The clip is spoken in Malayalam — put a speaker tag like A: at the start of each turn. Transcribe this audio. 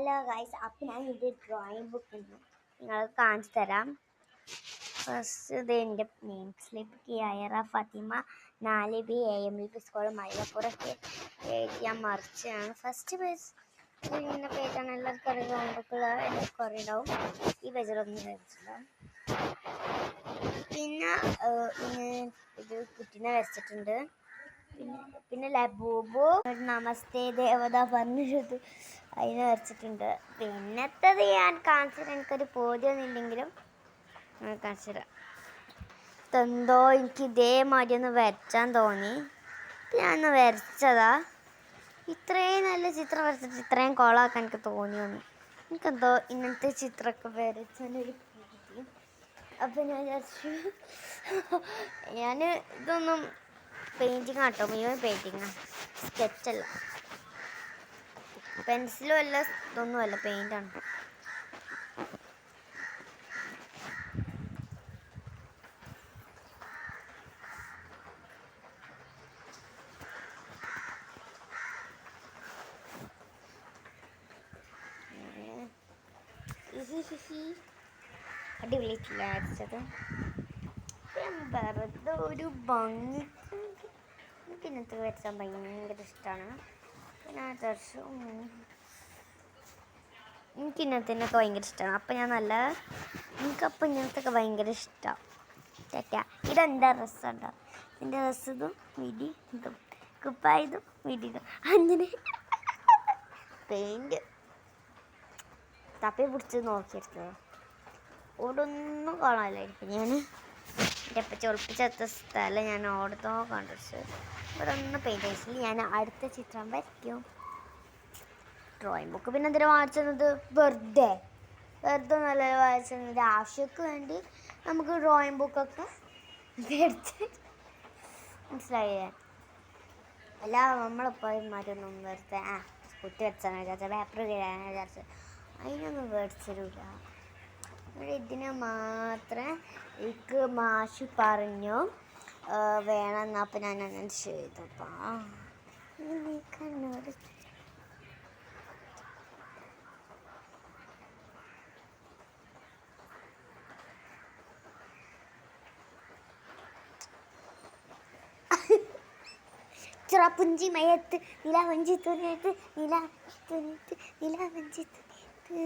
A: ഹലോ ഗൈസ്, അപ്പം ഞാൻ ഇത് ഡ്രോയിങ് ബുക്ക് നിങ്ങൾക്ക് കാണിച്ചു തരാം. ഫസ്റ്റ് ഇത് എൻ്റെ name slip Kiara Fathima 4B AMLP school മലപ്പുറത്ത് ഞാൻ മറിച്ചാണ്. ഫസ്റ്റ് പേജ് ഇങ്ങനെ പേജാണ്. എല്ലാവർക്കും അറിയാം, എല്ലാവർക്കും അറിയുണ്ടാവും. ഈ പേജിലൊന്നും വരച്ചിട്ടുണ്ടാവും. പിന്നെ ഇത് കുട്ടീനെ വരച്ചിട്ടുണ്ട്. പിന്നെ ലബൂബു നമസ്തേ ദേവത പറഞ്ഞത് അതിനെ വരച്ചിട്ടുണ്ട്. പിന്നത്തത് ഞാൻ കാണിച്ചത് എനിക്കൊരു ബോധ്യമൊന്നുമില്ലെങ്കിലും കാണിച്ചുതരാം. എന്തോ എനിക്ക് ഇതേമാതിരി ഒന്ന് വരച്ചാൻ തോന്നി, ഞാനൊന്ന് വരച്ചതാ. ഇത്രയും നല്ല ചിത്രം വരച്ചിട്ട് ഇത്രയും കോളാക്കാൻ എനിക്ക് തോന്നിയൊന്നു. എനിക്കെന്തോ ഇങ്ങനത്തെ ചിത്രമൊക്കെ വരച്ചാനൊരു പൂതി. അപ്പം ഞാൻ വിചാരിച്ചു ഞാൻ ഇതൊന്നും പെയിൻറ്റിങ് ആട്ടോ, മുഴുവൻ പെയിൻറ്റിങ്ങാണ്, സ്കെച്ചല്ല, പെൻസിലും അല്ല, ഇതൊന്നുമല്ല, പെയിൻ്റാണ്. അടിപൊളിയായിട്ടില്ല വരച്ചത്. വെറുതെ ഒരു ഭംഗി. എനിക്ക് ഇന്നത്തെ വരച്ചാൻ ഭയങ്കര ഇഷ്ടമാണ്. പിന്നെ എനിക്ക് ഇന്നത്തിനൊക്കെ ഭയങ്കര ഇഷ്ടമാണ്. അപ്പം ഞാൻ എനിക്കപ്പം ഇങ്ങനത്തെയൊക്കെ ഭയങ്കര ഇഷ്ടമാണ്. ഇതെന്താ ഡ്രസ്സുണ്ടോ? എൻ്റെ ഡ്രസ്സ് ഇതും മിടി ഇതും കുപ്പായതും മിടി ഇതും അങ്ങനെ പെയിൻറ്റ് തപ്പി പിടിച്ച് നോക്കിയെടുത്തത്. ഓടൊന്നും കാണാനില്ലായിരിക്കും. ഞാൻ എൻ്റെ അപ്പച്ചി ഒളിപ്പിച്ചെടുത്ത സ്ഥലം ഞാൻ ഓടത്തോ കണ്ടുപിടിച്ച് ഇവിടെ ഒന്നും പെയിൻറ്റ് അടിച്ചില്ല. ഞാൻ അടുത്ത ചിത്രം വരയ്ക്കും. ഡ്രോയിങ് ബുക്ക് പിന്നെ എന്തിനാ വായിച്ചത്? വെറുതെ നല്ല വായിച്ചത്. ആവശ്യക്ക് വേണ്ടി നമുക്ക് ഡ്രോയിങ് ബുക്കൊക്കെ വരച്ച് മനസ്സിലായേ. അല്ല നമ്മളിപ്പോന്മാരൊന്നും വെറുതെ കുട്ടി വരച്ചാണ് വിചാരിച്ച, പേപ്പർ കഴിയാനാണ് വിചാരിച്ചത്, അതിനൊന്നും മേടിച്ചിട്ടില്ല. ഇതിന് മാത്രമേ എനിക്ക് മാഷ് പറഞ്ഞു വേണമെന്ന്. അപ്പം ഞാൻ അങ്ങനെ ചെയ്തപ്പോൾ കണ്ണൂർ ചിറപ്പുഞ്ചി മയത്ത് നില വഞ്ചി തുണിയത്ത് നില തുണിയത്ത് നില വഞ്ചി തുണിയത്ത്.